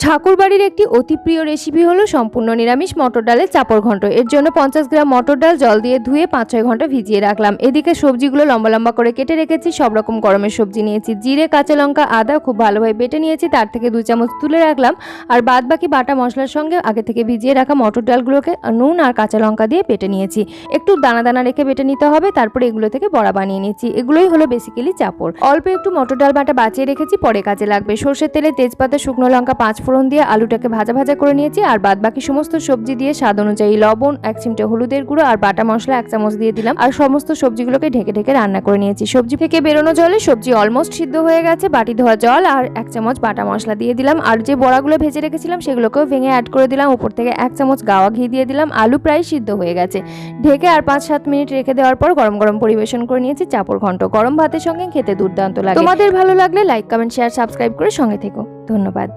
ঠাকুরবাড়ির একটি অতি প্রিয় রেসিপি হলো সম্পূর্ণ নিরামিষ মটর ডালের চাপড় ঘন্ট। এর জন্য 50 গ্রাম মটর ডাল জল দিয়ে ধুয়ে 5-6 ঘন্টা ভিজিয়ে রাখলাম। এদিকে সবজিগুলো লম্বা লম্বা করে কেটে রেখেছি। সব রকম গরমের সবজি নিয়েছি, জিরে, কাঁচা লঙ্কা, আদা খুব ভালোভাবে বেটে নিয়েছি, তার থেকে 2 চামচ তুলে রাখলাম। আর বাদ বাকি বাটা মশলার সঙ্গে আগে থেকে ভিজিয়ে রাখা মটর ডালগুলোকে নুন আর কাঁচা লঙ্কা দিয়ে বেটে নিয়েছি। একটু দানা দানা রেখে বেটে নিতে হবে। তারপরে এগুলো থেকে বড়া বানিয়ে নিয়েছি। এগুলোই হলো বেসিক্যালি চাপড়। অল্প একটু মটর ডাল বাটা বাঁচিয়ে রেখেছি, পরে কাজে লাগবে। সর্ষের তেলে তেজপাতা, শুকনো লঙ্কা, 5 ফোড়ন দিয়ে আলুটাকে ভাজা ভাজা করে নিয়েছি। আর বাদ বাকি সমস্ত সবজি দিয়ে স্বাদ অনুযায়ী লবণ, 1 চিমটে হলুদের গুঁড়ো আর বাটা মশলা 1 চামচ দিয়ে দিলাম। আর সমস্ত সবজিগুলোকে ঢেকে ঢেকে রান্না করে নিয়েছি। সবজি থেকে বেরোনো জলে সবজি অলমোস্ট সিদ্ধ হয়ে গেছে। বাটি ধোয়া জল আর 1 চামচ বাটা মশলা দিয়ে দিলাম। আর যে বড়াগুলো ভেজে রেখেছিলাম সেগুলোকেও ভেঙে অ্যাড করে দিলাম। উপর থেকে 1 চামচ গাওয়া ঘি দিয়ে দিলাম। আলু প্রায় সিদ্ধ হয়ে গেছে। ঢেকে আর 5-7 মিনিট রেখে দেওয়ার পর গরম গরম পরিবেশন করে নিয়েছি চাপড় ঘন্ট। গরম ভাতের সঙ্গে খেতে দুর্দান্ত লাগে। তোমাদের ভালো লাগলে লাইক, কমেন্ট, শেয়ার, সাবস্ক্রাইব করে সঙ্গে থেকো। ধন্যবাদ।